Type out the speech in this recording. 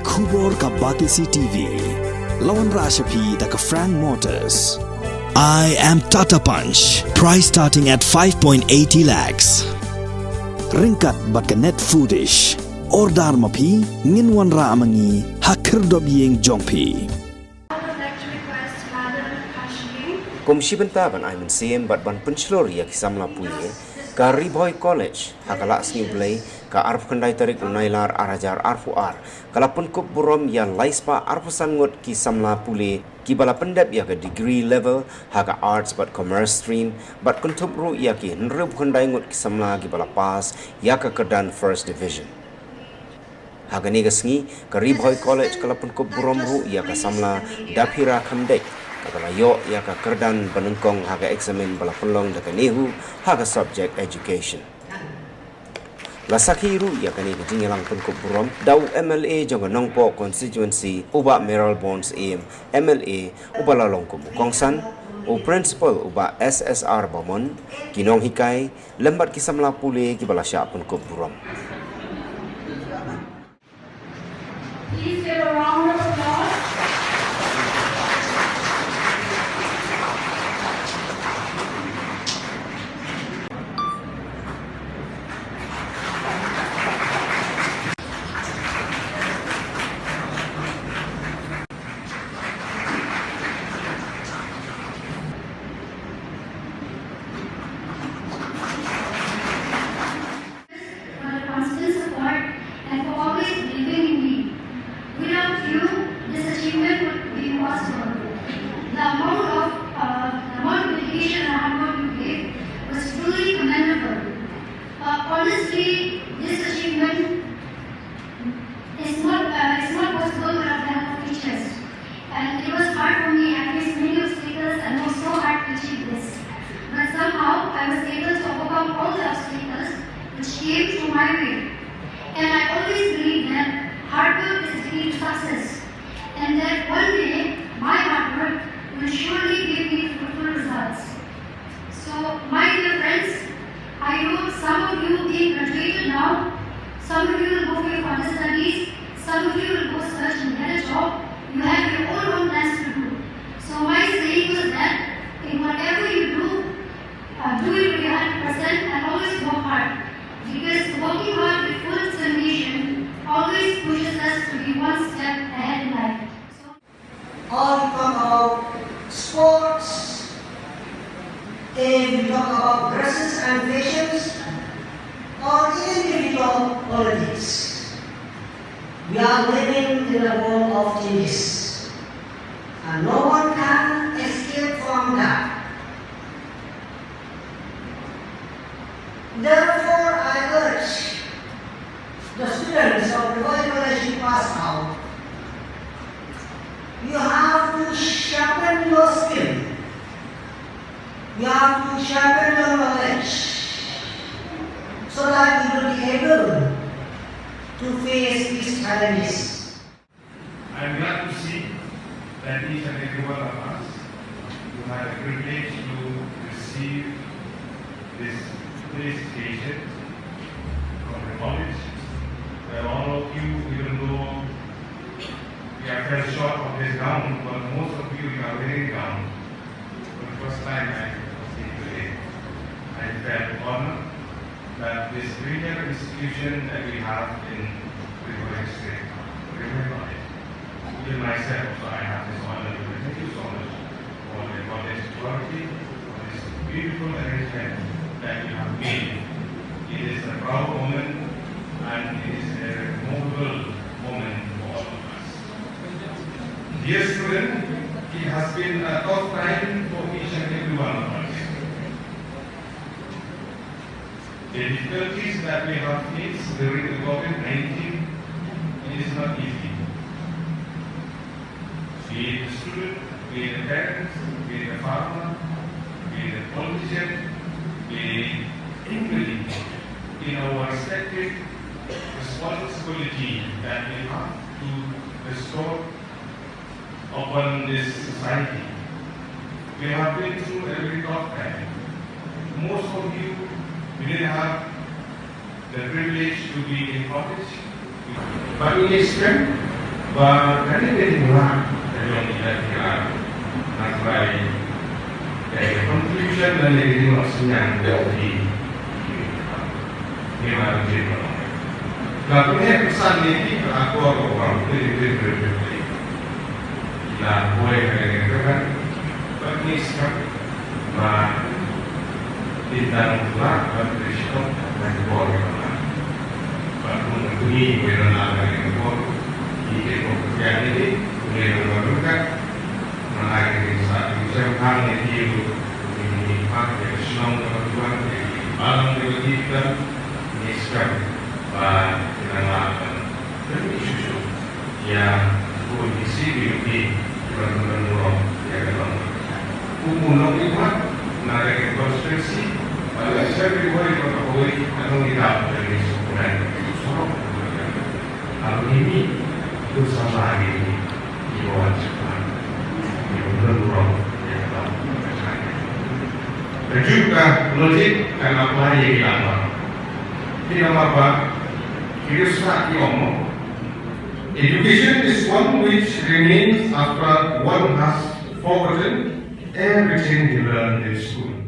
Kubor ka Batisi TV. Lawan Rashapi da ka Frank Motors. I am Tata Punch. Price starting at 5.80 lakhs. Ringkat bat ka net foodish. Ordar mapi nginwan ra amangi hakir dob yeng jongpi. Komisi bentaban ay mensiam bat ban pencelori yak Samla Pule ka Ribhoi College hakala sni blay ka arf kendai tarik unailar arajar arfuar kala Pynkup Burom ya laispa arfusan ngot ki Samla Pule ki bala Pyndep ya ka degree level haka arts but commerce stream but kuntup ru ya ki nrub kendai ngot ki Samla ki bala pass ya ka kedan first division haka ni gasngi ka Ribhoi College kala Pynkup Burom ru ya ka Samla dapira khamdek kala yo ya ka kerdan penengkong haga eksamen bala pelong daka nehu haga subject education lasaki ru ya kani jingelang Pynkup Burom dau MLA jonga nongpo constituency uba Meral Bonds aim MLA uba lalong ko bukongsan o principal uba SSR Bamon kinong hikai lembat ki Samla Pule ki bala sya Pynkup Burom. Please give a round of applause. Honestly, this achievement is not possible without the help of teachers. And it was hard for me. I faced many obstacles and it was so hard to achieve this. But somehow I was able to overcome all the obstacles which came through my way. And I always believe that hard work is the key to success. And that one day my hard work will surely give me fruitful results. So, my dear friends, I know some of you being graduated now, some of you will go for your further studies, some of you will go search and get a job. You have your own plans to do. So my saying was that in whatever you do it with your 100% and always work hard. Because working hard with full determination always pushes us to be one step ahead in life. Or we talk about sports. If we talk about dresses and fashions, or even if we talk politics, we are living in a world of changes, and no one can escape from that. Therefore, I urge the students of Ribhoi College to pass out. You have to sharpen your skill. You have to sharpen your knowledge so that you will be able to face these challenges. I am glad to see that each and every one of us who had a privilege to receive this education from the college, where all of you, even though we are fell short of this gown, but most of you are wearing gown. For the first time I today, I felt honored that this premier institution that we have in Ribhoi State, Ribhoi College, even myself, so I have this honor to thank you so much for the college authority, for this beautiful arrangement that you have made. It is a proud moment and it is a memorable moment for all of us. Dear student, it has been a tough time for each and every one of us. The difficulties that we have faced during the COVID-19, it is not easy. Be it the student, be it the parents, be it the farmer, be it the politician, be it anybody in our respective responsibility that we have to restore upon this society. We have been through a very tough time. Most of you didn't have the privilege to be in college. But in its strength, Và cái này thì là yang kita kira nanti contribution dan ini maksudnya dari gimana jadi. Nah, punya pesan ini aku orang itu berbeda. Nah, boleh kan perniskan, nah tentang pula perniskan dan boleh. Aku mengikuti benar-benar yang boleh. Ini pekerjaan ini boleh melakukan menarik saat usaha yang ini pakai senang kebutuhan alam kita niskan dan melakukan isu yang kondisi di Burom yang dalam umum itu menarik konstruksi saya Ribhoi Ribhoi atau tidak dari sekolah itu sorok kalau ini itu sama ini di bawah Jepang di Burom yang dalam dan juga logik dan apa yang dilakukan tidak apa kita sudah diomong. Education is one which remains after one has forgotten everything he learned in school.